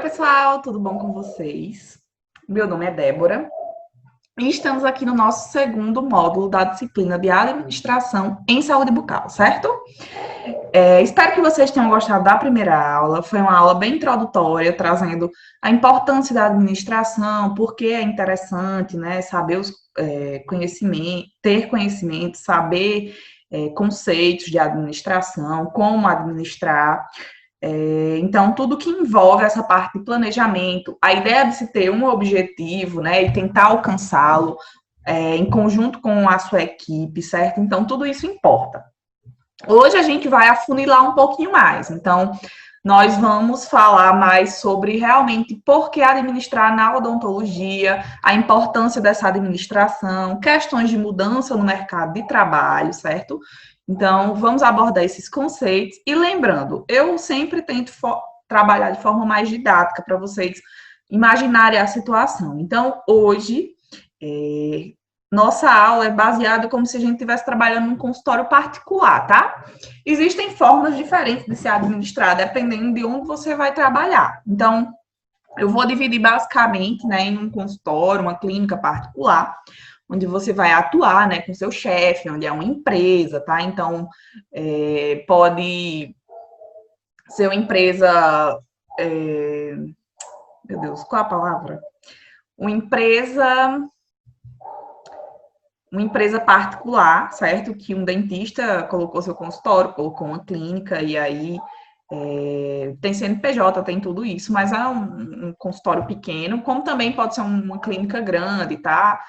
pessoal, tudo bom com vocês? Meu nome é Débora e estamos aqui no nosso segundo módulo da disciplina de administração em saúde bucal, certo? Espero que vocês tenham gostado da primeira aula. Foi uma aula bem introdutória, trazendo a importância da administração, por que é interessante, né, saber os conhecimentos, ter conhecimento, saber conceitos de administração, como administrar. Então, tudo que envolve essa parte de planejamento, a ideia de se ter um objetivo, né, e tentar alcançá-lo em conjunto com a sua equipe, certo? Então, tudo isso importa. Hoje a gente vai afunilar um pouquinho mais. Então, nós vamos falar mais sobre realmente por que administrar na odontologia, a importância dessa administração, questões de mudança no mercado de trabalho, certo? Então, vamos abordar esses conceitos. E lembrando, eu sempre tento trabalhar de forma mais didática para vocês imaginarem a situação. Então, hoje, nossa aula é baseada como se a gente estivesse trabalhando num consultório particular, tá? Existem formas diferentes de se administrar, dependendo de onde você vai trabalhar. Então, eu vou dividir basicamente, né, em um consultório, uma clínica particular, onde você vai atuar, né, com seu chefe, onde é uma empresa, tá? Então, pode ser uma empresa... meu Deus, qual a palavra? Uma empresa particular, certo? Que um dentista colocou seu consultório, colocou uma clínica, e aí tem CNPJ, tem tudo isso, mas é um consultório pequeno, como também pode ser uma clínica grande, tá?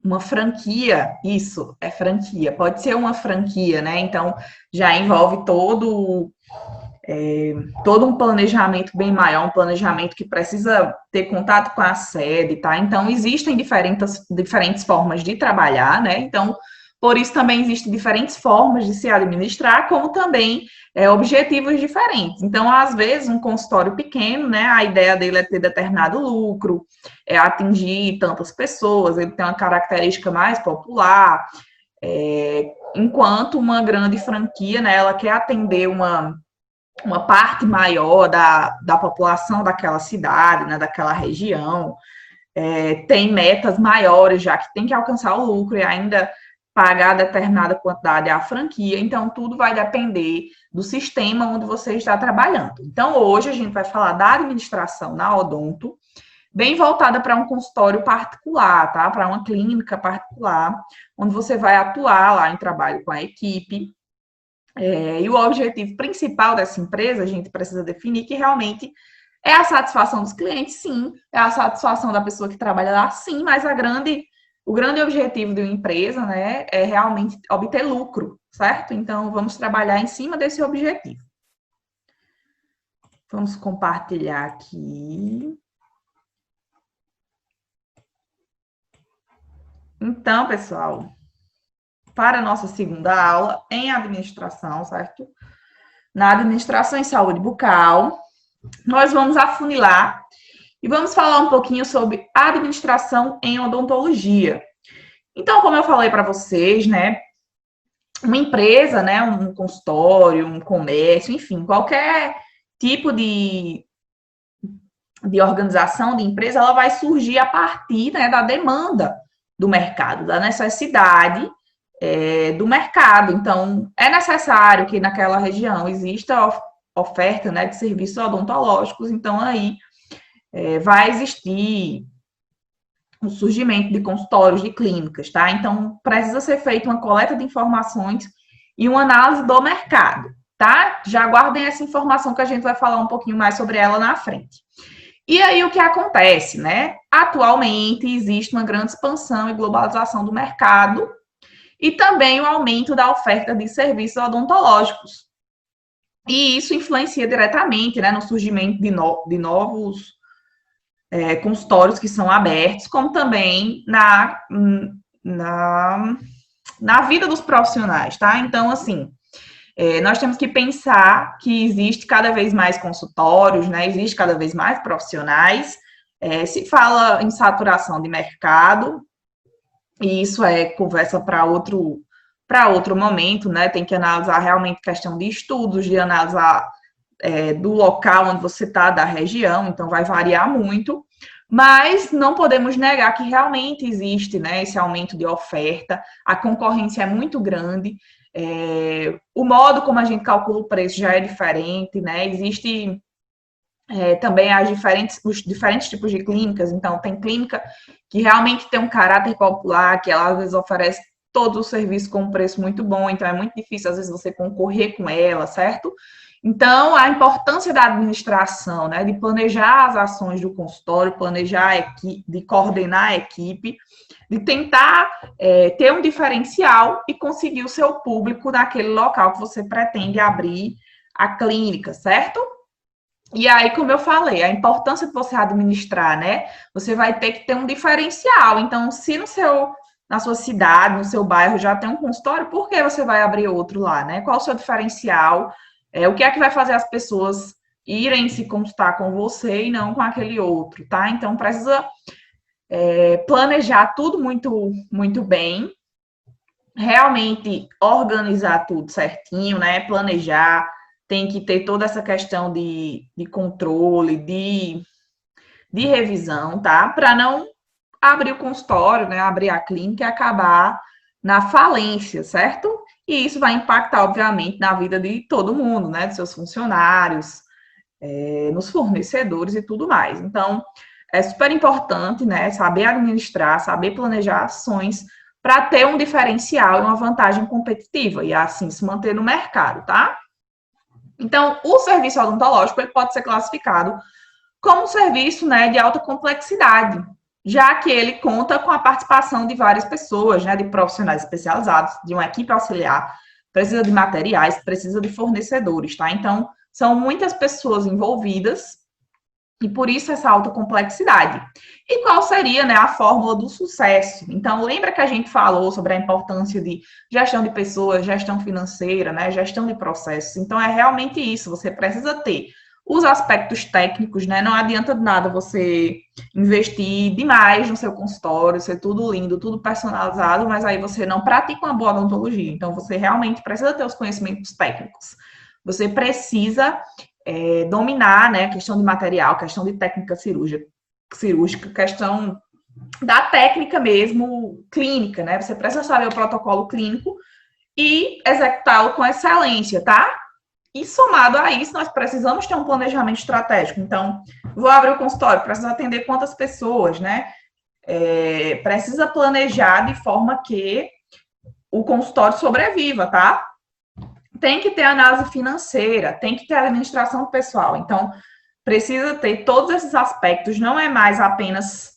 Uma franquia, isso, é franquia, pode ser uma franquia, né? Então, já envolve todo um planejamento bem maior, um planejamento que precisa ter contato com a sede, tá? Então, existem diferentes formas de trabalhar, né? Então, por isso também existem diferentes formas de se administrar, como também objetivos diferentes. Então, às vezes, um consultório pequeno, né? A ideia dele é ter determinado lucro, atingir tantas pessoas, ele tem uma característica mais popular, enquanto uma grande franquia, né? Ela quer atender uma parte maior da população daquela cidade, né, daquela região, tem metas maiores, já que tem que alcançar o lucro e ainda pagar determinada quantidade à franquia, então tudo vai depender do sistema onde você está trabalhando. Então, hoje a gente vai falar da administração na odonto, bem voltada para um consultório particular, tá? Para uma clínica particular, onde você vai atuar lá em trabalho com a equipe. E o objetivo principal dessa empresa, a gente precisa definir que realmente é a satisfação dos clientes, sim, é a satisfação da pessoa que trabalha lá, sim, mas o grande objetivo de uma empresa, né, é realmente obter lucro, certo? Então, vamos trabalhar em cima desse objetivo. Vamos compartilhar aqui. Então, pessoal, para a nossa segunda aula em administração, certo? Na administração em saúde bucal, nós vamos afunilar e vamos falar um pouquinho sobre administração em odontologia. Então, como eu falei para vocês, né, uma empresa, né, um consultório, um comércio, enfim, qualquer tipo de organização, de empresa, ela vai surgir a partir, né, da demanda do mercado, da necessidade do mercado. Então, é necessário que naquela região exista oferta, né, de serviços odontológicos. Então, aí vai existir o surgimento de consultórios, de clínicas, tá? Então, precisa ser feita uma coleta de informações e uma análise do mercado, tá? Já guardem essa informação que a gente vai falar um pouquinho mais sobre ela na frente. E aí, o que acontece, né? Atualmente, existe uma grande expansão e globalização do mercado, e também o aumento da oferta de serviços odontológicos. E isso influencia diretamente, né, no surgimento de novos consultórios que são abertos, como também na vida dos profissionais, tá? Então, assim, nós temos que pensar que existe cada vez mais consultórios, né? Existe cada vez mais profissionais. Se fala em saturação de mercado, e isso é conversa para outro momento, né? Tem que analisar realmente questão de estudos, de analisar do local onde você está, da região, então vai variar muito, mas não podemos negar que realmente existe, né, esse aumento de oferta, a concorrência é muito grande, o modo como a gente calcula o preço já é diferente, né, existe também os diferentes tipos de clínicas, então tem clínica que realmente tem um caráter popular, que ela às vezes oferece todo o serviço com um preço muito bom, então é muito difícil às vezes você concorrer com ela, certo? Então, a importância da administração, né, de planejar as ações do consultório, planejar a equipe, de coordenar a equipe, de tentar ter um diferencial e conseguir o seu público naquele local que você pretende abrir a clínica, certo? E aí, como eu falei, a importância de você administrar, né? Você vai ter que ter um diferencial. Então, se na sua cidade, no seu bairro já tem um consultório, por que você vai abrir outro lá, né? Qual o seu diferencial? O que é que vai fazer as pessoas irem se consultar com você e não com aquele outro, tá? Então, precisa planejar tudo muito, muito bem, realmente organizar tudo certinho, né? Planejar, tem que ter toda essa questão de controle, de revisão, tá? Para não abrir o consultório, né? Abrir a clínica e acabar na falência, certo? E isso vai impactar, obviamente, na vida de todo mundo, né? Dos seus funcionários, nos fornecedores e tudo mais. Então, é super importante, né? Saber administrar, saber planejar ações para ter um diferencial e uma vantagem competitiva e assim se manter no mercado, tá? Então, o serviço odontológico ele pode ser classificado como um serviço, né, de alta complexidade, já que ele conta com a participação de várias pessoas, né, de profissionais especializados, de uma equipe auxiliar, precisa de materiais, precisa de fornecedores, tá? Então, são muitas pessoas envolvidas e por isso essa alta complexidade. E qual seria, né, a fórmula do sucesso? Então, lembra que a gente falou sobre a importância de gestão de pessoas, gestão financeira, né, gestão de processos. Então, é realmente isso, você precisa ter os aspectos técnicos, né? Não adianta de nada você investir demais no seu consultório, ser tudo lindo, tudo personalizado, mas aí você não pratica uma boa odontologia. Então, você realmente precisa ter os conhecimentos técnicos. Você precisa dominar, né, a questão de material, questão de técnica cirúrgica, questão da técnica mesmo clínica, né? Você precisa saber o protocolo clínico e executá-lo com excelência, tá? E somado a isso, nós precisamos ter um planejamento estratégico. Então, vou abrir o consultório, preciso atender quantas pessoas, né? Precisa planejar de forma que o consultório sobreviva, tá? Tem que ter análise financeira, tem que ter administração pessoal. Então, precisa ter todos esses aspectos. Não é mais apenas,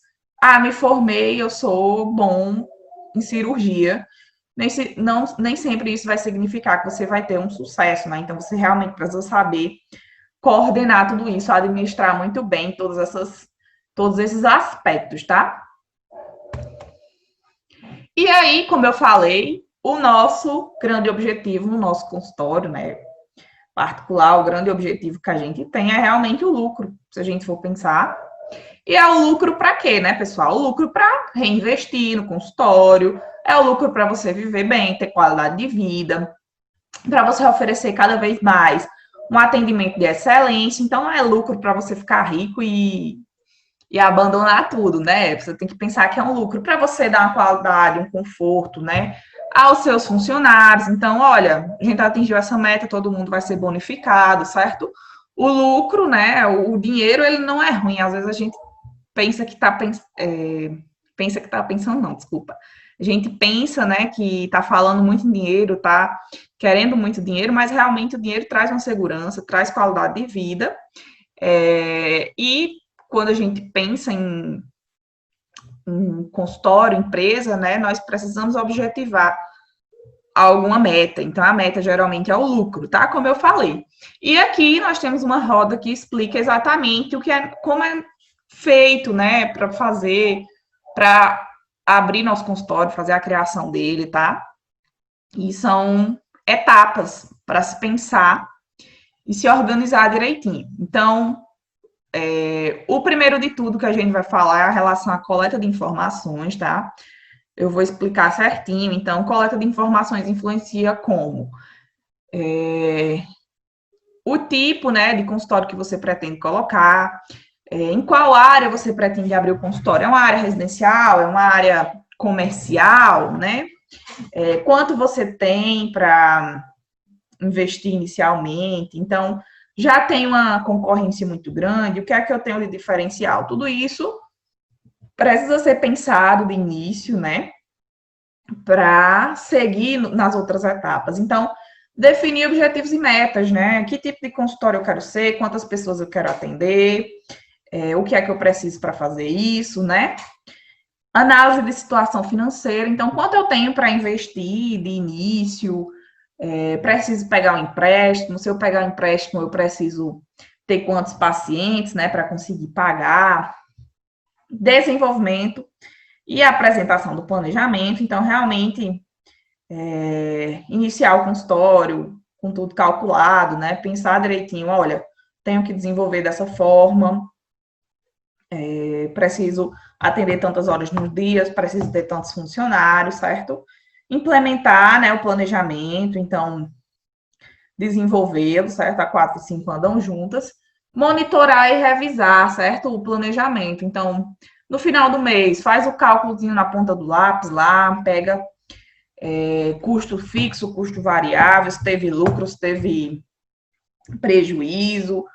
me formei, eu sou bom em cirurgia. Nem sempre isso vai significar que você vai ter um sucesso, né? Então, você realmente precisa saber coordenar tudo isso, administrar muito bem todos esses aspectos, tá? E aí, como eu falei, o nosso grande objetivo no nosso consultório, né? Particular, o grande objetivo que a gente tem é realmente o lucro, se a gente for pensar. E é o lucro para quê, né, pessoal? O lucro para reinvestir no consultório, é o lucro para você viver bem, ter qualidade de vida, para você oferecer cada vez mais um atendimento de excelência. Então, não é lucro para você ficar rico e abandonar tudo, né? Você tem que pensar que é um lucro para você dar uma qualidade, um conforto, né? Aos seus funcionários. Então, olha, a gente atingiu essa meta, todo mundo vai ser bonificado, certo? O lucro, né? O dinheiro, ele não é ruim. Às vezes a gente pensa que tá pensando, não, desculpa. A gente pensa, né, que tá falando muito em dinheiro, tá querendo muito dinheiro, mas realmente o dinheiro traz uma segurança, traz qualidade de vida. E quando a gente pensa em consultório, empresa, né, nós precisamos objetivar alguma meta. Então, a meta geralmente é o lucro, tá? Como eu falei. E aqui nós temos uma roda que explica exatamente como é feito, né, para abrir nosso consultório, fazer a criação dele, tá? E são etapas para se pensar e se organizar direitinho. Então, o primeiro de tudo que a gente vai falar é a relação à coleta de informações, tá? Eu vou explicar certinho. Então, coleta de informações influencia como? o tipo, né, de consultório que você pretende colocar, em qual área você pretende abrir o consultório. É uma área residencial? É uma área comercial, né? Quanto você tem para investir inicialmente? Então, já tem uma concorrência muito grande, o que é que eu tenho de diferencial? Tudo isso precisa ser pensado de início, né? Para seguir nas outras etapas. Então, definir objetivos e metas, né? Que tipo de consultório eu quero ser, quantas pessoas eu quero atender, o que é que eu preciso para fazer isso, né? Análise de situação financeira. Então, quanto eu tenho para investir de início? Preciso pegar um empréstimo. Se eu pegar um empréstimo, eu preciso ter quantos pacientes, né, para conseguir pagar. Desenvolvimento e apresentação do planejamento. Então, realmente, iniciar o consultório com tudo calculado, né? Pensar direitinho, olha, tenho que desenvolver dessa forma, preciso atender tantas horas nos dias, preciso ter tantos funcionários, certo? Implementar, né, o planejamento, então, desenvolvê-lo, certo? A 4 e 5 andam juntas. Monitorar e revisar, certo? O planejamento. Então, no final do mês, faz o cálculozinho na ponta do lápis lá, pega custo fixo, custo variável, se teve lucro, se teve prejuízo,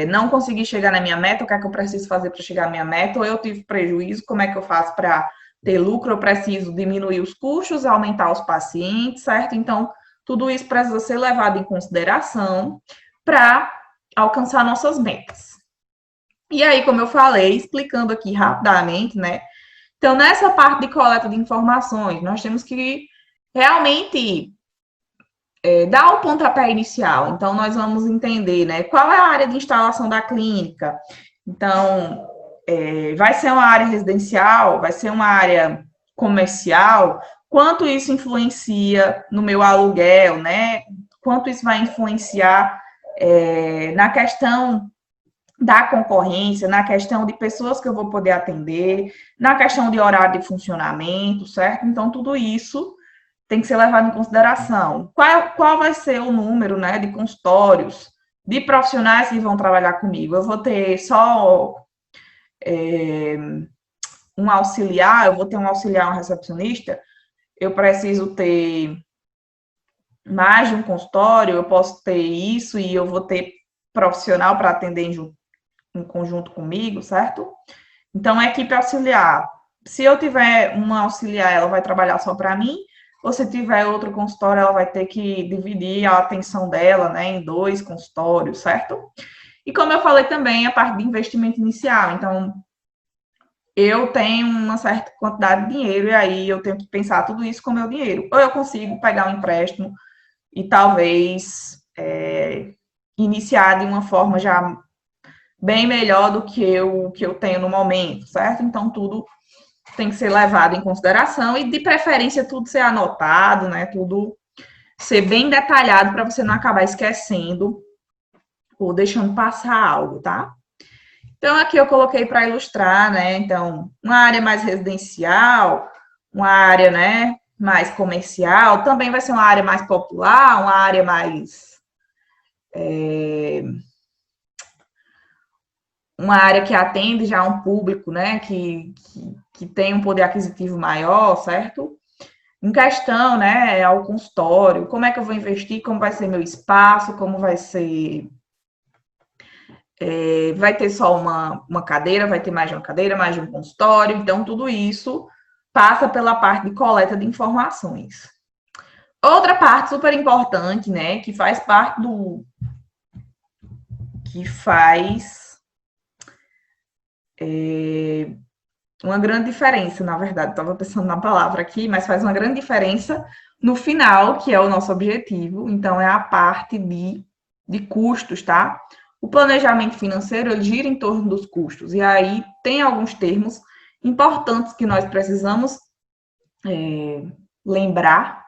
não consegui chegar na minha meta, o que é que eu preciso fazer para chegar à minha meta, ou eu tive prejuízo, como é que eu faço para ter lucro, eu preciso diminuir os custos, aumentar os pacientes, certo? Então, tudo isso precisa ser levado em consideração para alcançar nossas metas. E aí, como eu falei, explicando aqui rapidamente, né? Então, nessa parte de coleta de informações, nós temos que realmente dar o pontapé inicial. Então, nós vamos entender, né, qual é a área de instalação da clínica. Então, vai ser uma área residencial, vai ser uma área comercial, quanto isso influencia no meu aluguel, né? Quanto isso vai influenciar na questão da concorrência, na questão de pessoas que eu vou poder atender, na questão de horário de funcionamento, certo? Então, tudo isso tem que ser levado em consideração. Qual vai ser o número, né, de consultórios, de profissionais que vão trabalhar comigo? Eu vou ter só um auxiliar, eu vou ter um auxiliar, um recepcionista, eu preciso ter mais de um consultório, eu posso ter isso e eu vou ter profissional para atender em conjunto comigo, certo? Então, a equipe auxiliar. Se eu tiver uma auxiliar, ela vai trabalhar só para mim, ou se tiver outro consultório, ela vai ter que dividir a atenção dela, né, em 2 consultórios, certo? E como eu falei também, a parte de investimento inicial. Então, eu tenho uma certa quantidade de dinheiro e aí eu tenho que pensar tudo isso com o meu dinheiro. Ou eu consigo pegar um empréstimo e talvez iniciar de uma forma já bem melhor do que eu tenho no momento, certo? Então, tudo tem que ser levado em consideração e, de preferência, tudo ser anotado, né? Tudo ser bem detalhado para você não acabar esquecendo ou deixando passar algo, tá? Então, aqui eu coloquei para ilustrar, né? Então, uma área mais residencial, uma área, né, mais comercial, também vai ser uma área mais popular, uma área mais uma área que atende já um público, né, que tem um poder aquisitivo maior, certo? Em questão, né, ao consultório, como é que eu vou investir, como vai ser meu espaço, como vai ser... vai ter só uma cadeira, vai ter mais de uma cadeira, mais de um consultório, então tudo isso passa pela parte de coleta de informações. Outra parte super importante, né, que faz parte do... que faz uma grande diferença, na verdade, estava pensando na palavra aqui, mas faz uma grande diferença no final, que é o nosso objetivo, então é a parte de custos, tá? O planejamento financeiro, ele gira em torno dos custos, e aí tem alguns termos importantes que nós precisamos lembrar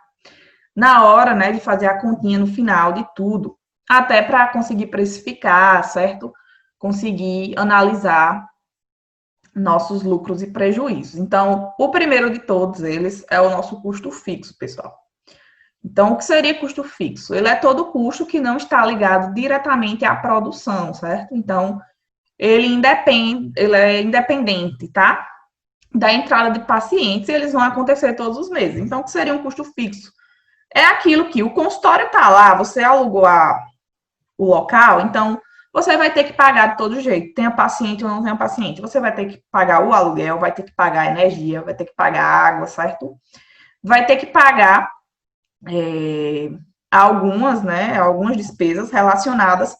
na hora, né, de fazer a continha no final de tudo, até para conseguir precificar, certo? Conseguir analisar nossos lucros e prejuízos. Então, o primeiro de todos eles é o nosso custo fixo, pessoal. Então, o que seria custo fixo? Ele é todo custo que não está ligado diretamente à produção, certo? Então, ele é independente, tá? Da entrada de pacientes, e eles vão acontecer todos os meses. Então, o que seria um custo fixo? É aquilo que o consultório está lá, você alugou o local, então você vai ter que pagar de todo jeito, tenha paciente ou não tenha paciente. Você vai ter que pagar o aluguel, vai ter que pagar a energia, vai ter que pagar a água, certo? Vai ter que pagar algumas despesas relacionadas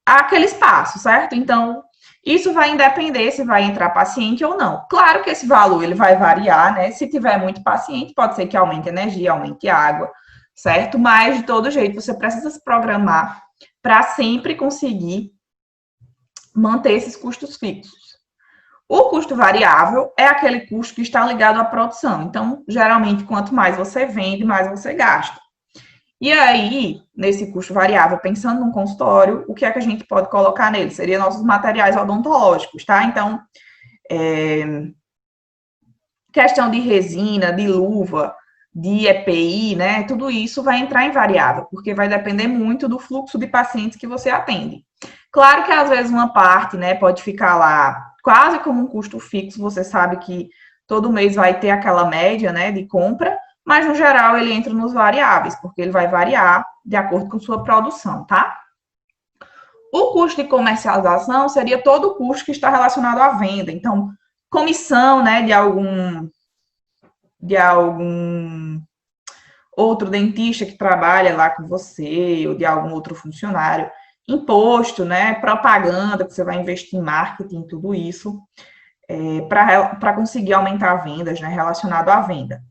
àquele espaço, certo? Então, isso vai independer se vai entrar paciente ou não. Claro que esse valor ele vai variar, né? Se tiver muito paciente, pode ser que aumente a energia, aumente a água, certo? Mas, de todo jeito, você precisa se programar para sempre conseguir manter esses custos fixos. O custo variável é aquele custo que está ligado à produção. Então, geralmente, quanto mais você vende, mais você gasta. E aí, nesse custo variável, pensando num consultório, o que é que a gente pode colocar nele? Seria nossos materiais odontológicos, tá? Então, questão de resina, de luva, de EPI, né? Tudo isso vai entrar em variável, porque vai depender muito do fluxo de pacientes que você atende. Claro que às vezes uma parte, né, pode ficar lá quase como um custo fixo, você sabe que todo mês vai ter aquela média, né, de compra, mas no geral ele entra nos variáveis, porque ele vai variar de acordo com sua produção, tá? O custo de comercialização seria todo o custo que está relacionado à venda. Então, comissão, né, de algum outro dentista que trabalha lá com você, ou de algum outro funcionário, imposto, né, propaganda, que você vai investir em marketing, tudo isso, para conseguir aumentar vendas, né, relacionado à venda.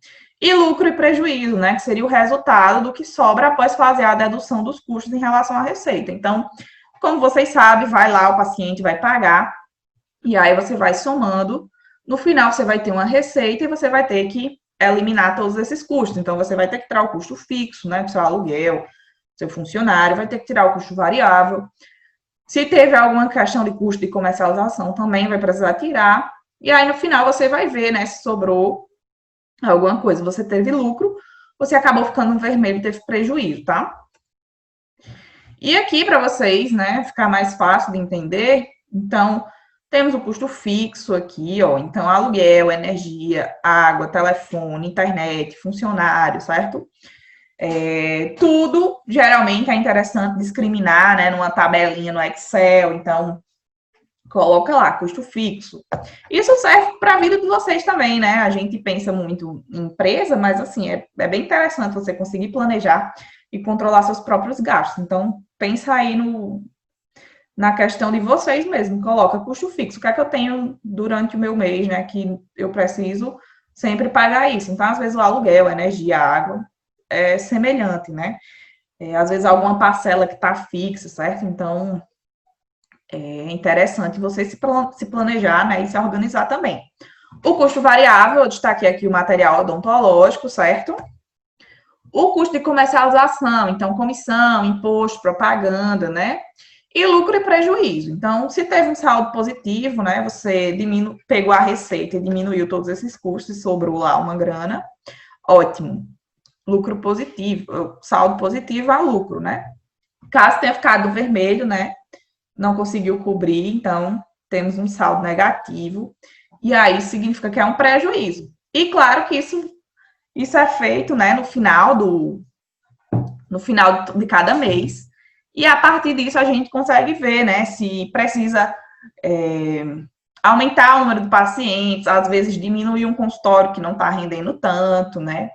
E lucro e prejuízo, né, que seria o resultado do que sobra após fazer a dedução dos custos em relação à receita. Então, como vocês sabem, vai lá, o paciente vai pagar, e aí você vai somando, no final você vai ter uma receita e você vai ter que eliminar todos esses custos. Então, você vai ter que tirar o custo fixo, né, do seu aluguel, seu funcionário, vai ter que tirar o custo variável. Se teve alguma questão de custo de comercialização, também vai precisar tirar. E aí, no final, você vai ver, né, se sobrou alguma coisa. Você teve lucro, você acabou ficando no vermelho, teve prejuízo, tá? E aqui, para vocês, né, ficar mais fácil de entender, então, temos o custo fixo aqui, ó. Então, aluguel, energia, água, telefone, internet, funcionário, certo? Tudo, geralmente, é interessante discriminar, né, numa tabelinha no Excel. Então, coloca lá, custo fixo. Isso serve para a vida de vocês também, né? A gente pensa muito em empresa, mas, assim, é bem interessante você conseguir planejar e controlar seus próprios gastos. Então, pensa aí na questão de vocês mesmo, coloca custo fixo. O que é que eu tenho durante o meu mês, né? Que eu preciso sempre pagar isso. Então, às vezes, o aluguel, a energia, a água é semelhante, né? Às vezes, alguma parcela que está fixa, certo? Então, é interessante você se planejar, né? E se organizar também. O custo variável, eu destaquei aqui o material odontológico, certo? O custo de comercialização, então, comissão, imposto, propaganda, né? E lucro e prejuízo. Então, se teve um saldo positivo, né? Você pegou a receita e diminuiu todos esses custos e sobrou lá uma grana, ótimo. Lucro positivo, saldo positivo a lucro, né? Caso tenha ficado vermelho, né? Não conseguiu cobrir, então temos um saldo negativo. E aí significa que é um prejuízo. E claro que isso é feito, né, no final de cada mês. E a partir disso a gente consegue ver, né, se precisa aumentar o número de pacientes, às vezes diminuir um consultório que não está rendendo tanto, né?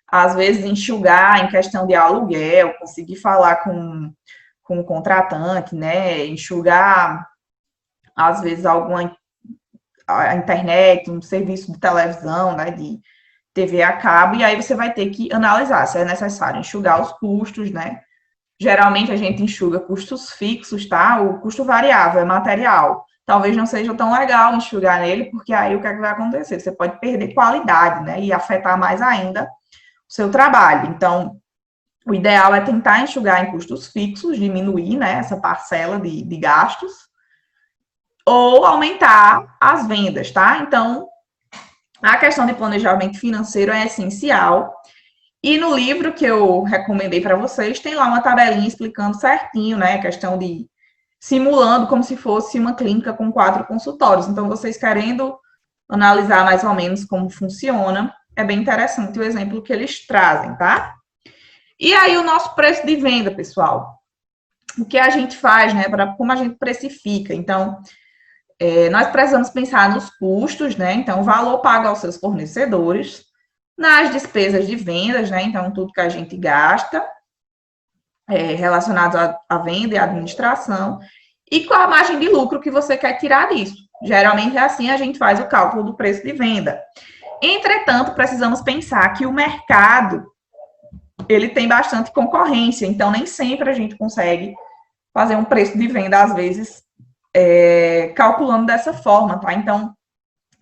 Às vezes enxugar em questão de aluguel, conseguir falar com o contratante, né? Enxugar, às vezes, a internet, um serviço de televisão, né? De TV a cabo, e aí você vai ter que analisar se é necessário enxugar os custos, né? Geralmente a gente enxuga custos fixos, tá? O custo variável é material. Talvez não seja tão legal enxugar nele, porque aí o que é que vai acontecer? Você pode perder qualidade, né? E afetar mais ainda o seu trabalho. Então, o ideal é tentar enxugar em custos fixos, diminuir, né, essa parcela de gastos, ou aumentar as vendas, tá? Então, a questão de planejamento financeiro é essencial. E no livro que eu recomendei para vocês, tem lá uma tabelinha explicando certinho, né, a questão de simulando como se fosse uma clínica com 4 consultórios. Então, vocês querendo analisar mais ou menos como funciona, é bem interessante o exemplo que eles trazem, tá? E aí, o nosso preço de venda, pessoal. O que a gente faz, né, como a gente precifica. Então, nós precisamos pensar nos custos, né? Então, o valor pago aos seus fornecedores, nas despesas de vendas, né? Então, tudo que a gente gasta relacionado à venda e à administração, e com a margem de lucro que você quer tirar disso. Geralmente é assim a gente faz o cálculo do preço de venda. Entretanto, precisamos pensar que o mercado ele tem bastante concorrência, então nem sempre a gente consegue fazer um preço de venda, às vezes, calculando dessa forma, tá? Então,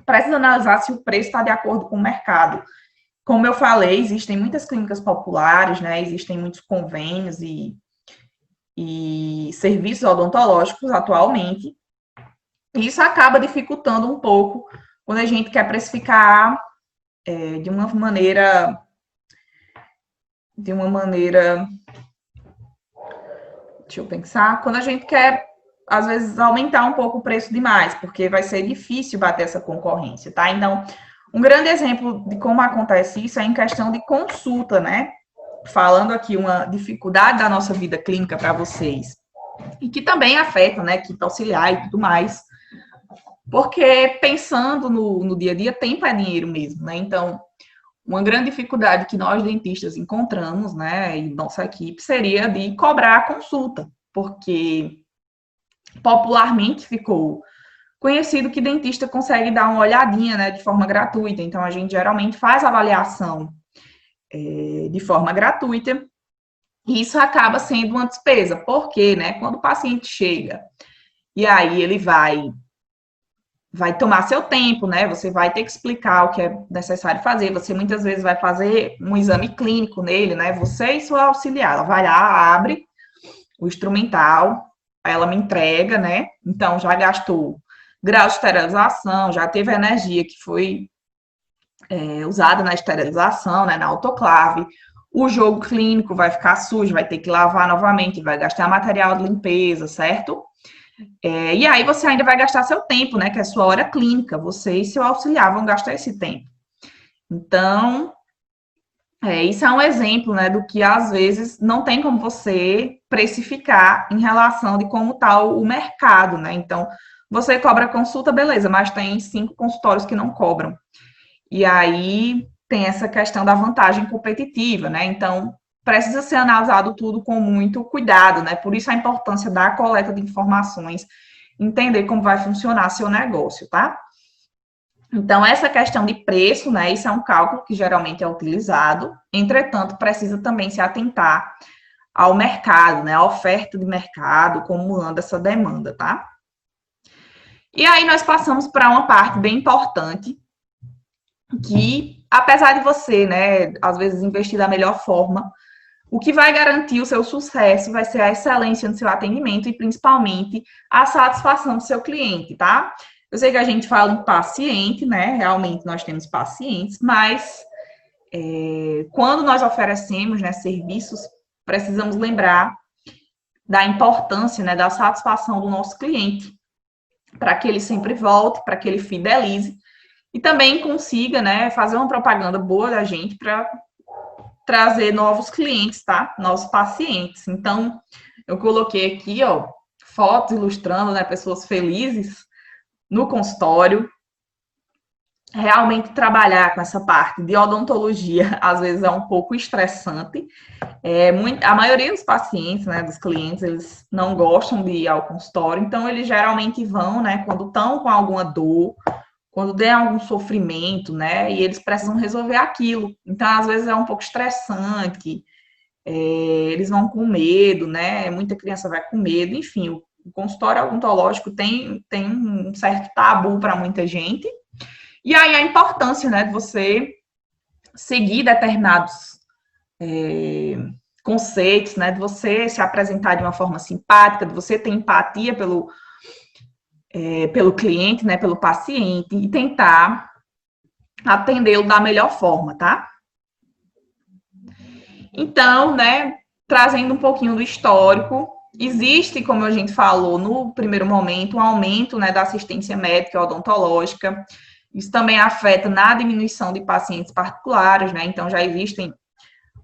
precisa analisar se o preço está de acordo com o mercado. Como eu falei, existem muitas clínicas populares, né? Existem muitos convênios e serviços odontológicos atualmente. E isso acaba dificultando um pouco quando a gente quer precificar de uma maneira. Deixa eu pensar. Quando a gente quer, às vezes, aumentar um pouco o preço demais, porque vai ser difícil bater essa concorrência, tá? Então, um grande exemplo de como acontece isso é em questão de consulta, né? Falando aqui uma dificuldade da nossa vida clínica para vocês, e que também afeta, né, equipe auxiliar e tudo mais, porque pensando no dia a dia, tempo é dinheiro mesmo, né? Então, uma grande dificuldade que nós dentistas encontramos, né, e nossa equipe, seria de cobrar a consulta, porque popularmente ficou conhecido que dentista consegue dar uma olhadinha, né, de forma gratuita. Então, a gente geralmente faz avaliação de forma gratuita, e isso acaba sendo uma despesa, porque, né, quando o paciente chega e aí ele vai tomar seu tempo, né? Você vai ter que explicar o que é necessário fazer. Você muitas vezes vai fazer um exame clínico nele, né? Você e sua auxiliar, ela vai lá, abre o instrumental, ela me entrega, né? Então já gastou grau de esterilização, já teve a energia que foi usada na esterilização, né? Na autoclave. O jogo clínico vai ficar sujo, vai ter que lavar novamente, vai gastar material de limpeza, certo? E aí você ainda vai gastar seu tempo, né? Que é a sua hora clínica. Você e seu auxiliar vão gastar esse tempo. Então, isso é um exemplo, né? Do que às vezes não tem como você precificar em relação de como está o mercado, né? Então, você cobra consulta, beleza, mas tem 5 consultórios que não cobram. E aí tem essa questão da vantagem competitiva, né? Então, precisa ser analisado tudo com muito cuidado, né? Por isso a importância da coleta de informações, entender como vai funcionar seu negócio, tá? Então, essa questão de preço, né? Isso é um cálculo que geralmente é utilizado, entretanto, precisa também se atentar ao mercado, né? A oferta de mercado, como anda essa demanda, tá? E aí nós passamos para uma parte bem importante, que, apesar de você, né, às vezes investir da melhor forma, o que vai garantir o seu sucesso vai ser a excelência no seu atendimento e, principalmente, a satisfação do seu cliente, tá? Eu sei que a gente fala em paciente, né? Realmente nós temos pacientes, mas quando nós oferecemos, né, serviços, precisamos lembrar da importância, né, da satisfação do nosso cliente, para que ele sempre volte, para que ele fidelize e também consiga, né, fazer uma propaganda boa da gente para trazer novos clientes, tá? Novos pacientes. Então, eu coloquei aqui, ó, fotos ilustrando, né, pessoas felizes no consultório. Realmente trabalhar com essa parte de odontologia, às vezes é um pouco estressante. A maioria dos pacientes, né, dos clientes, eles não gostam de ir ao consultório, então eles geralmente vão, né, quando estão com alguma dor, quando tem algum sofrimento, né, e eles precisam resolver aquilo. Então, às vezes é um pouco estressante, eles vão com medo, né, muita criança vai com medo, enfim, o consultório odontológico tem um certo tabu para muita gente, e aí a importância, né, de você seguir determinados conceitos, né, de você se apresentar de uma forma simpática, de você ter empatia pelo cliente, né, pelo paciente, e tentar atendê-lo da melhor forma, tá? Então, né, trazendo um pouquinho do histórico, existe, como a gente falou no primeiro momento, um aumento, né, da assistência médica e odontológica. Isso também afeta na diminuição de pacientes particulares, né? Então, já existem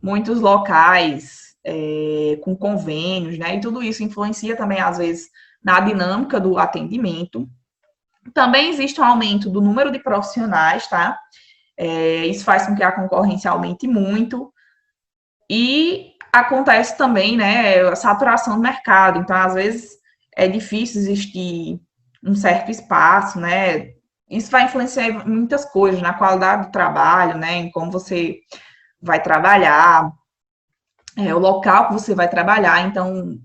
muitos locais com convênios, né? E tudo isso influencia também, às vezes, na dinâmica do atendimento. Também existe um aumento do número de profissionais, tá? Isso faz com que a concorrência aumente muito. E acontece também, né, a saturação do mercado. Então, às vezes, é difícil existir um certo espaço, né? Isso vai influenciar em muitas coisas, na qualidade do trabalho, né? Em como você vai trabalhar, o local que você vai trabalhar. Então,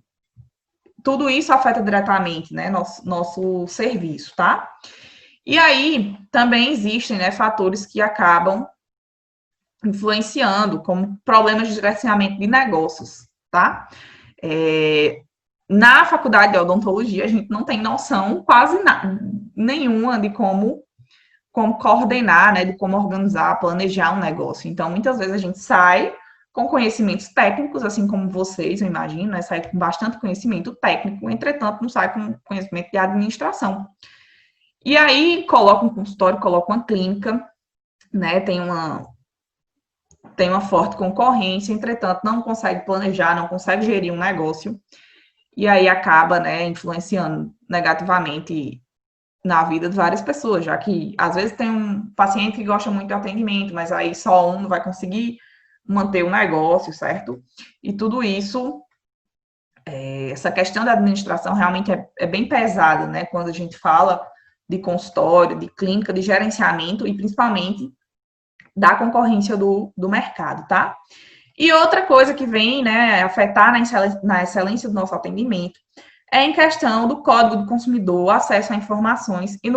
tudo isso afeta diretamente, né, nosso serviço, tá? E aí, também existem, né, fatores que acabam influenciando, como problemas de direcionamento de negócios, tá? Na faculdade de odontologia, a gente não tem noção quase nenhuma de como coordenar, né, de como organizar, planejar um negócio. Então, muitas vezes a gente sai com conhecimentos técnicos, assim como vocês, eu imagino, né, sai com bastante conhecimento técnico, entretanto, não sai com conhecimento de administração. E aí, coloca um consultório, coloca uma clínica, né, tem uma forte concorrência, entretanto, não consegue planejar, não consegue gerir um negócio, e aí acaba, né, influenciando negativamente na vida de várias pessoas, já que às vezes tem um paciente que gosta muito do atendimento, mas aí só um não vai conseguir manter o negócio, certo? E tudo isso, essa questão da administração realmente é bem pesada, né? Quando a gente fala de consultório, de clínica, de gerenciamento e principalmente da concorrência do mercado, tá? E outra coisa que vem, né, afetar na excelência do nosso atendimento é em questão do Código do Consumidor, acesso a informações e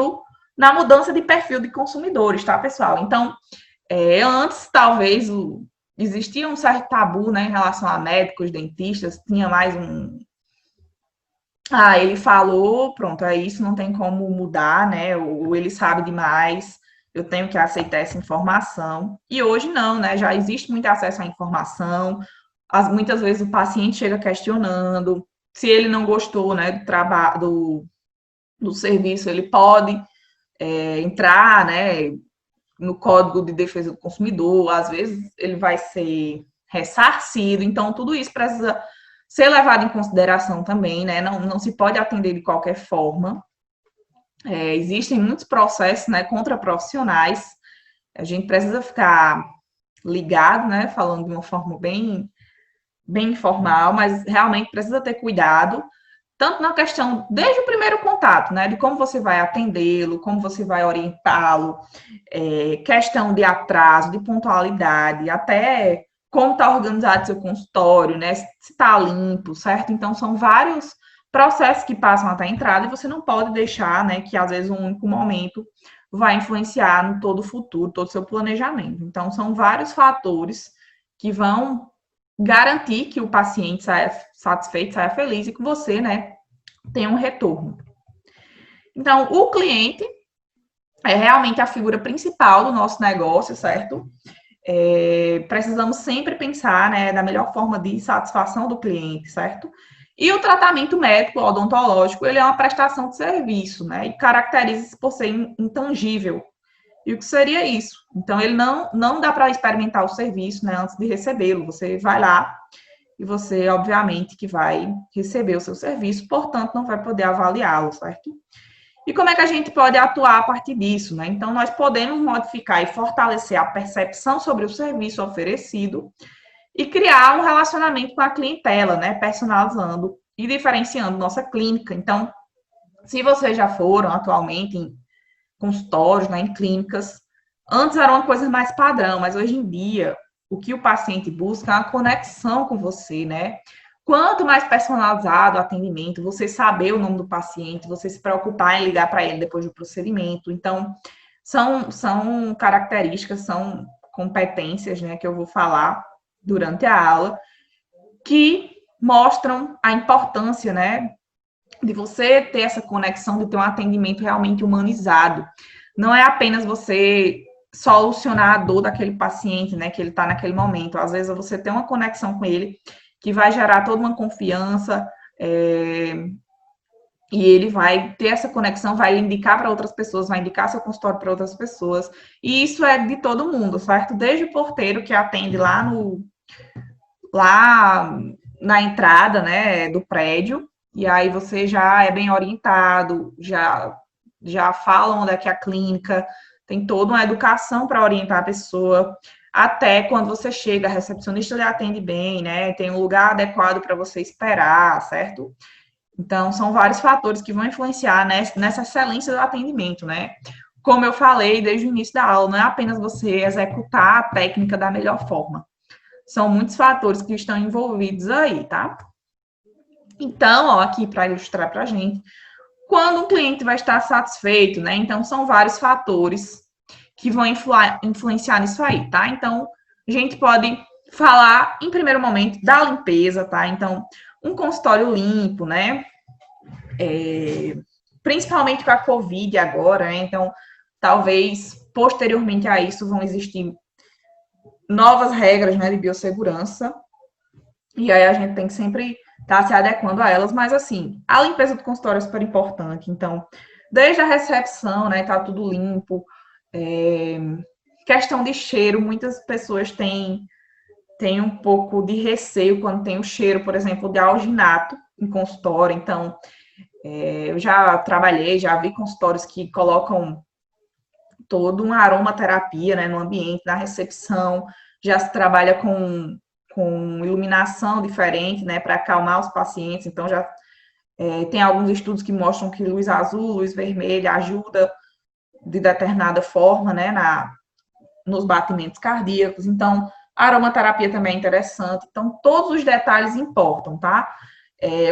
na mudança de perfil de consumidores, tá, pessoal? Então, antes, talvez, existia um certo tabu, né, em relação a médicos, dentistas, tinha mais um... Ah, ele falou, pronto, é isso, não tem como mudar, né, ou ele sabe demais, eu tenho que aceitar essa informação. E hoje não, né, já existe muito acesso à informação, muitas vezes o paciente chega questionando, se ele não gostou, né, do trabalho, do serviço, ele pode entrar, né, no Código de Defesa do Consumidor, às vezes ele vai ser ressarcido, então tudo isso precisa ser levado em consideração também, né, não se pode atender de qualquer forma. Existem muitos processos, né, contra profissionais, a gente precisa ficar ligado, né, falando de uma forma bem informal, mas realmente precisa ter cuidado, tanto na questão, desde o primeiro contato, né, de como você vai atendê-lo, como você vai orientá-lo, questão de atraso, de pontualidade, até como está organizado seu consultório, né, se está limpo, certo? Então, são vários processos que passam até a entrada e você não pode deixar, né, que às vezes um único momento vai influenciar no todo o futuro, todo o seu planejamento. Então, são vários fatores que vão garantir que o paciente saia satisfeito, saia feliz e que você, né, tenha um retorno. Então, o cliente é realmente a figura principal do nosso negócio, certo? Precisamos sempre pensar, né, na melhor forma de satisfação do cliente, certo? E o tratamento médico odontológico, ele é uma prestação de serviço, né? E caracteriza-se por ser intangível. E o que seria isso? Então, ele não dá para experimentar o serviço, né, antes de recebê-lo. Você vai lá e você, obviamente, que vai receber o seu serviço, portanto, não vai poder avaliá-lo, certo? E como é que a gente pode atuar a partir disso, né? Então, nós podemos modificar e fortalecer a percepção sobre o serviço oferecido e criar um relacionamento com a clientela, né? Personalizando e diferenciando nossa clínica. Então, se vocês já foram atualmente em consultórios, né, em clínicas, antes era uma coisa mais padrão, mas hoje em dia o que o paciente busca é uma conexão com você, né? Quanto mais personalizado o atendimento, você saber o nome do paciente, você se preocupar em ligar para ele depois do procedimento. Então, são características, são competências, né, que eu vou falar durante a aula, que mostram a importância, né, de você ter essa conexão, de ter um atendimento realmente humanizado. Não é apenas você solucionar a dor daquele paciente, né, que ele está naquele momento. Às vezes você tem uma conexão com ele que vai gerar toda uma confiança, e ele vai ter essa conexão, vai indicar para outras pessoas, vai indicar seu consultório para outras pessoas. E isso é de todo mundo, certo? Desde o porteiro que atende lá na entrada, né, do prédio, e aí você já é bem orientado, já falam onde é que é a clínica, tem toda uma educação para orientar a pessoa, até quando você chega, a recepcionista lhe atende bem, né, tem um lugar adequado para você esperar, certo? Então, são vários fatores que vão influenciar nessa excelência do atendimento, né? Como eu falei desde o início da aula, não é apenas você executar a técnica da melhor forma. São muitos fatores que estão envolvidos aí, tá? Então, ó, aqui para ilustrar para a gente, quando um cliente vai estar satisfeito, né? Então, são vários fatores que vão influenciar nisso aí, tá? Então, a gente pode falar, em primeiro momento, da limpeza, tá? Então, um consultório limpo, né? Principalmente com a Covid agora, né? Então, talvez, posteriormente a isso, vão existir novas regras, né, de biossegurança, e aí a gente tem que sempre estar se adequando a elas, mas assim, a limpeza do consultório é super importante, então, desde a recepção, né, tá tudo limpo, questão de cheiro, muitas pessoas têm um pouco de receio quando tem o cheiro, por exemplo, de alginato em consultório, então, eu já trabalhei, já vi consultórios que colocam toda uma aromaterapia, né, no ambiente, na recepção, já se trabalha com iluminação diferente, né, para acalmar os pacientes, então já tem alguns estudos que mostram que luz azul, luz vermelha ajuda de determinada forma, né, nos batimentos cardíacos, então a aromaterapia também é interessante, então todos os detalhes importam, tá?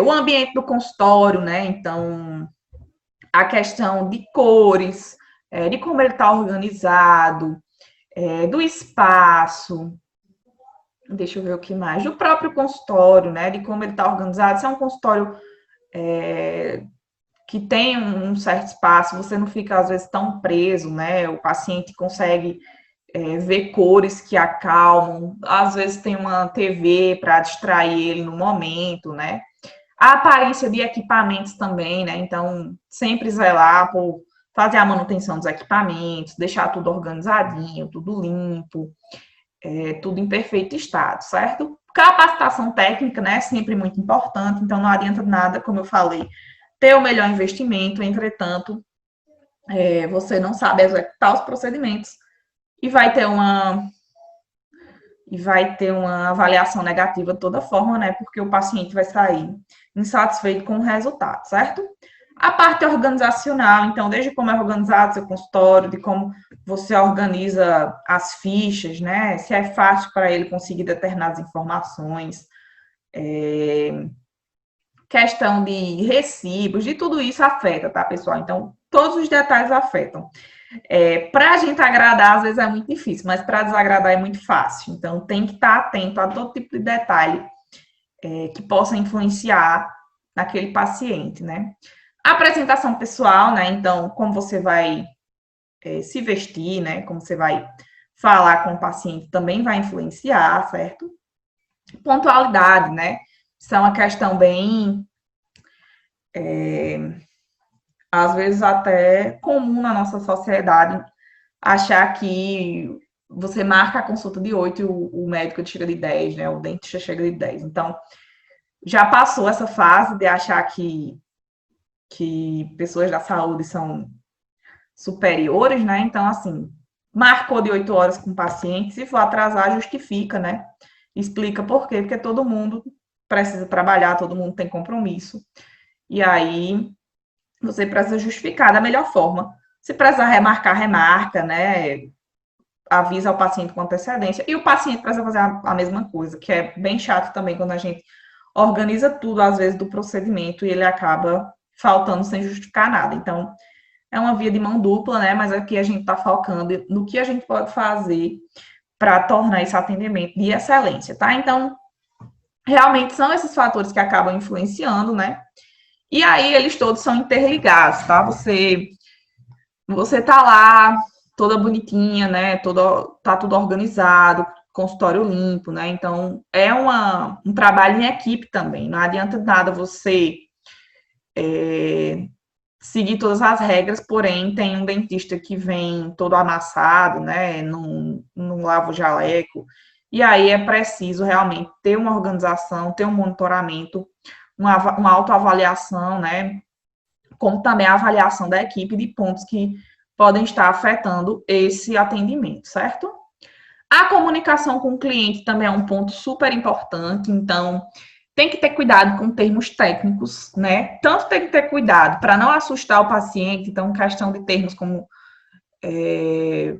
O ambiente do consultório, né, então a questão de cores, de como ele está organizado, do espaço, deixa eu ver o que mais, do próprio consultório, né, de como ele está organizado, se é um consultório que tem um certo espaço, você não fica, às vezes, tão preso, né, o paciente consegue ver cores que acalmam, às vezes tem uma TV para distrair ele no momento, né, a aparência de equipamentos também, né, então, sempre zelar por fazer a manutenção dos equipamentos, deixar tudo organizadinho, tudo limpo, tudo em perfeito estado, certo? Capacitação técnica, né, sempre muito importante, então não adianta nada, como eu falei, ter o melhor investimento, entretanto, você não sabe executar os procedimentos e vai ter uma avaliação negativa de toda forma, né, porque o paciente vai sair insatisfeito com o resultado, certo? A parte organizacional, então, desde como é organizado seu consultório, de como você organiza as fichas, né? Se é fácil para ele conseguir determinadas informações, questão de recibos, de tudo isso afeta, tá, pessoal? Então, todos os detalhes afetam. Para a gente agradar, às vezes é muito difícil, mas para desagradar é muito fácil. Então, tem que estar atento a todo tipo de detalhe que possa influenciar naquele paciente, né? A apresentação pessoal, né? Então, como você vai se vestir, né? Como você vai falar com o paciente também vai influenciar, certo? Pontualidade, né? Isso é uma questão bem, às vezes até comum na nossa sociedade, achar que você marca a consulta de 8 e o médico chega de 10, né? O dentista chega de 10. Então, já passou essa fase de achar que pessoas da saúde são superiores, né? Então, assim, marcou de 8 horas com o paciente, se for atrasar, justifica, né? Explica por quê, porque todo mundo precisa trabalhar, todo mundo tem compromisso. E aí, você precisa justificar da melhor forma. Se precisar remarcar, remarca, né? Avisa ao paciente com antecedência. E o paciente precisa fazer a mesma coisa, que é bem chato também quando a gente organiza tudo, às vezes, do procedimento e ele acaba faltando sem justificar nada. Então, é uma via de mão dupla, né? Mas aqui a gente está focando no que a gente pode fazer para tornar esse atendimento de excelência, tá? Então, realmente são esses fatores que acabam influenciando, né? E aí eles todos são interligados, tá? Você tá lá toda bonitinha, né? Tá tudo organizado, consultório limpo, né? Então, é um trabalho em equipe também. Não adianta nada você seguir todas as regras, porém, tem um dentista que vem todo amassado, né? Não lava o jaleco. E aí é preciso realmente ter uma organização, ter um monitoramento, uma autoavaliação, né? Como também a avaliação da equipe de pontos que podem estar afetando esse atendimento, certo? A comunicação com o cliente também é um ponto super importante, então tem que ter cuidado com termos técnicos, né? Tanto tem que ter cuidado para não assustar o paciente, então, questão de termos como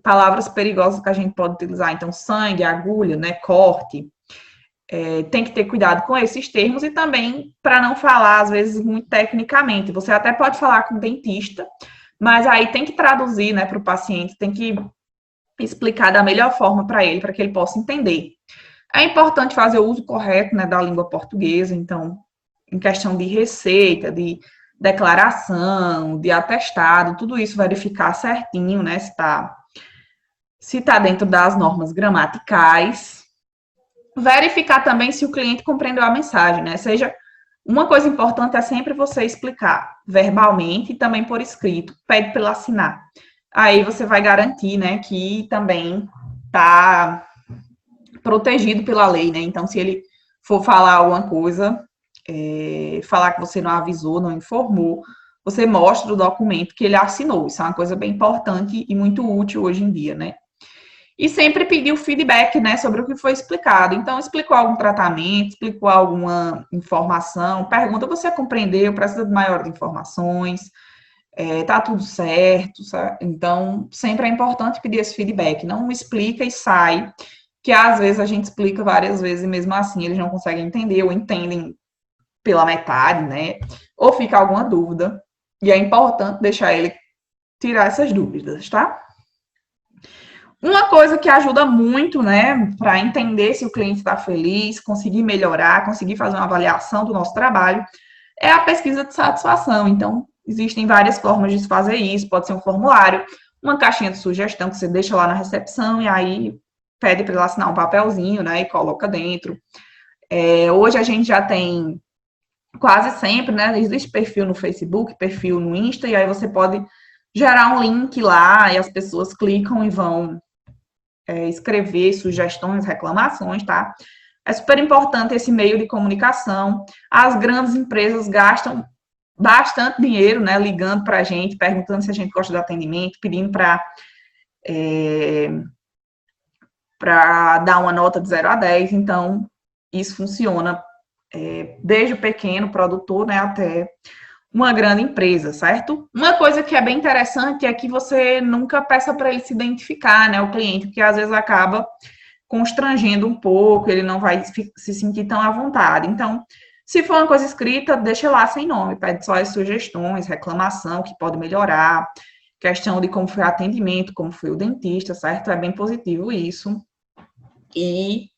palavras perigosas que a gente pode utilizar, então, sangue, agulha, né? Corte. Tem que ter cuidado com esses termos e também para não falar, às vezes, muito tecnicamente. Você até pode falar com o dentista, mas aí tem que traduzir, né, para o paciente, tem que explicar da melhor forma para ele, para que ele possa entender. É importante fazer o uso correto, né, da língua portuguesa, então, em questão de receita, de declaração, de atestado, tudo isso verificar certinho, né, se tá dentro das normas gramaticais. Verificar também se o cliente compreendeu a mensagem, né? Seja, uma coisa importante é sempre você explicar verbalmente e também por escrito, pede para ele assinar. Aí você vai garantir, né, que também tá protegido pela lei, né? Então, se ele for falar alguma coisa, falar que você não avisou, não informou, você mostra o documento que ele assinou. Isso é uma coisa bem importante e muito útil hoje em dia, né? E sempre pedir o feedback, né, sobre o que foi explicado. Então, explicou algum tratamento, explicou alguma informação, pergunta, você compreendeu, precisa de maiores informações, tá tudo certo, sabe? Então, sempre é importante pedir esse feedback, não explica e sai, que às vezes a gente explica várias vezes e mesmo assim eles não conseguem entender ou entendem pela metade, né? Ou fica alguma dúvida. E é importante deixar ele tirar essas dúvidas, tá? Uma coisa que ajuda muito, né, para entender se o cliente está feliz, conseguir melhorar, conseguir fazer uma avaliação do nosso trabalho, é a pesquisa de satisfação. Então, existem várias formas de fazer isso. Pode ser um formulário, uma caixinha de sugestão que você deixa lá na recepção e aí pede para ele assinar um papelzinho, né, e coloca dentro. Hoje a gente já tem quase sempre, né, existe perfil no Facebook, perfil no Insta, e aí você pode gerar um link lá e as pessoas clicam e vão escrever sugestões, reclamações, tá? É super importante esse meio de comunicação. As grandes empresas gastam bastante dinheiro, né, ligando para a gente, perguntando se a gente gosta do atendimento, pedindo para dar uma nota de 0 a 10. Então, isso funciona desde o pequeno produtor, né, até uma grande empresa, certo? Uma coisa que é bem interessante é que você nunca peça para ele se identificar, né, o cliente, porque às vezes acaba constrangendo um pouco, ele não vai se sentir tão à vontade. Então, se for uma coisa escrita, deixa lá sem nome, pede só as sugestões, reclamação que pode melhorar, questão de como foi o atendimento, como foi o dentista, certo? É bem positivo isso. E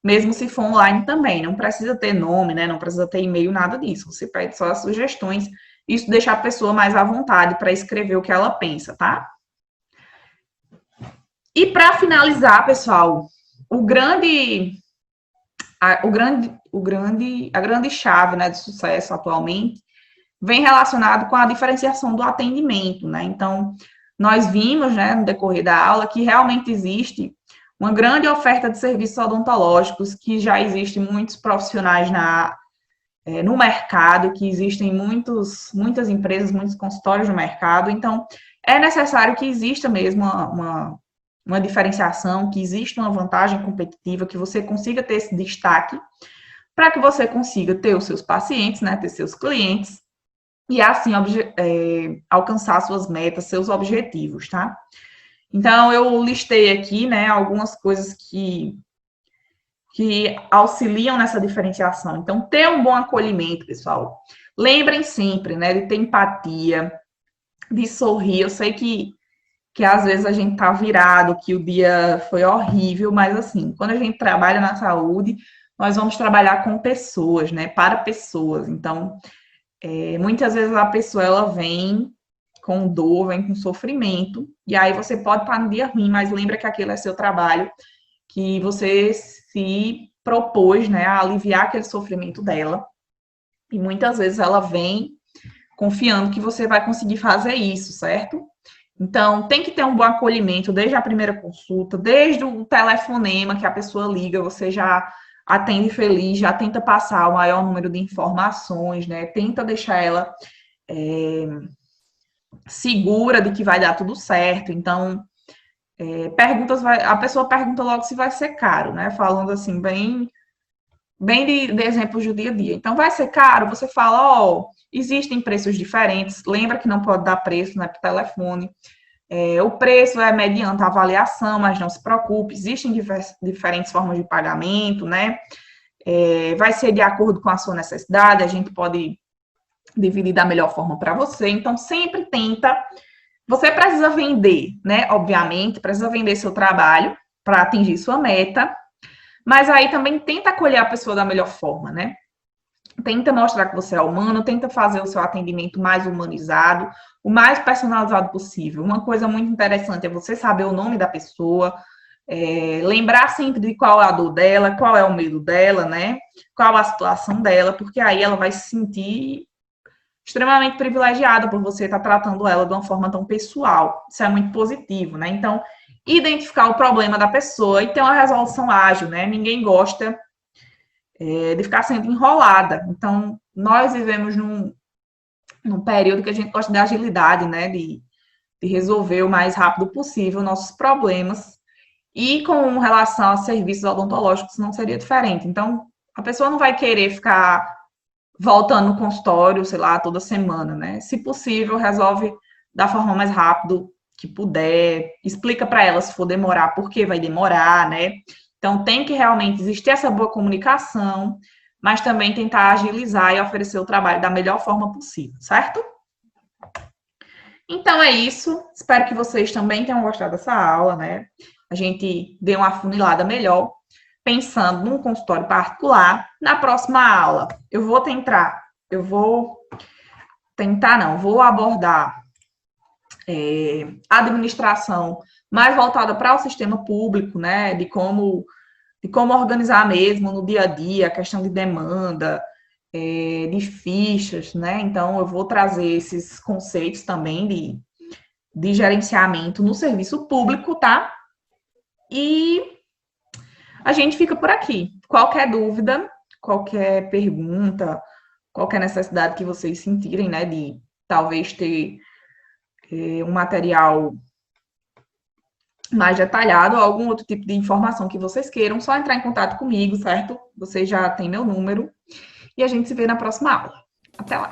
mesmo se for online também, não precisa ter nome, né? Não precisa ter e-mail, nada disso. Você pede só as sugestões, isso deixa a pessoa mais à vontade para escrever o que ela pensa, tá? E para finalizar, pessoal, a grande chave, né, de sucesso atualmente vem relacionado com a diferenciação do atendimento, né? Então, nós vimos, né, no decorrer da aula, que realmente existe uma grande oferta de serviços odontológicos, que já existem muitos profissionais no mercado, que existem muitas empresas, muitos consultórios no mercado. Então, é necessário que exista mesmo uma diferenciação, que exista uma vantagem competitiva, que você consiga ter esse destaque, para que você consiga ter os seus pacientes, né, ter seus clientes, e assim alcançar suas metas, seus objetivos, tá? Então, eu listei aqui, né, algumas coisas que auxiliam nessa diferenciação. Então, ter um bom acolhimento, pessoal. Lembrem sempre, né, de ter empatia, de sorrir. Eu sei que às vezes a gente tá virado, que o dia foi horrível, mas assim, quando a gente trabalha na saúde, nós vamos trabalhar com pessoas, né, para pessoas. Então, muitas vezes a pessoa, ela vem com dor, vem com sofrimento, e aí você pode estar no dia ruim, mas lembra que aquele é seu trabalho, que você se propôs, né, a aliviar aquele sofrimento dela, e muitas vezes ela vem confiando que você vai conseguir fazer isso, certo? Então, tem que ter um bom acolhimento desde a primeira consulta, desde o telefonema que a pessoa liga, você já atende feliz, já tenta passar o maior número de informações, né? Tenta deixar ela segura de que vai dar tudo certo. Então, a pessoa pergunta logo se vai ser caro, né? Falando assim, bem de exemplos do dia a dia. Então, vai ser caro? Você fala, ó, existem preços diferentes. Lembra que não pode dar preço, né, por telefone. O preço é mediante a avaliação, mas não se preocupe, existem diferentes formas de pagamento, né? Vai ser de acordo com a sua necessidade, a gente pode dividir da melhor forma para você. Então, sempre tenta. Você precisa vender, né? Obviamente, precisa vender seu trabalho para atingir sua meta, mas aí também tenta acolher a pessoa da melhor forma, né? Tenta mostrar que você é humano, tenta fazer o seu atendimento mais humanizado, o mais personalizado possível. Uma coisa muito interessante é você saber o nome da pessoa, lembrar sempre de qual é a dor dela, qual é o medo dela, né? Qual a situação dela, porque aí ela vai se sentir extremamente privilegiada por você estar tratando ela de uma forma tão pessoal. Isso é muito positivo, né? Então, identificar o problema da pessoa e ter uma resolução ágil, né? Ninguém gosta de ficar sendo enrolada. Então, nós vivemos num período que a gente gosta de agilidade, né? De resolver o mais rápido possível nossos problemas. E com relação a serviços odontológicos, não seria diferente. Então, a pessoa não vai querer ficar voltando no consultório, sei lá, toda semana, né? Se possível, resolve da forma mais rápido que puder, explica para ela se for demorar, por que vai demorar, né? Então, tem que realmente existir essa boa comunicação, mas também tentar agilizar e oferecer o trabalho da melhor forma possível, certo? Então, é isso. Espero que vocês também tenham gostado dessa aula, né? A gente deu uma afunilada melhor, pensando num consultório particular. Na próxima aula, vou abordar administração mais voltada para o sistema público, né? De como organizar mesmo no dia a dia, a questão de demanda, de fichas, né? Então, eu vou trazer esses conceitos também de gerenciamento no serviço público, tá? E a gente fica por aqui. Qualquer dúvida, qualquer pergunta, qualquer necessidade que vocês sentirem, né, de talvez ter um material mais detalhado, ou algum outro tipo de informação que vocês queiram, só entrar em contato comigo, certo? Vocês já têm meu número. E a gente se vê na próxima aula. Até lá!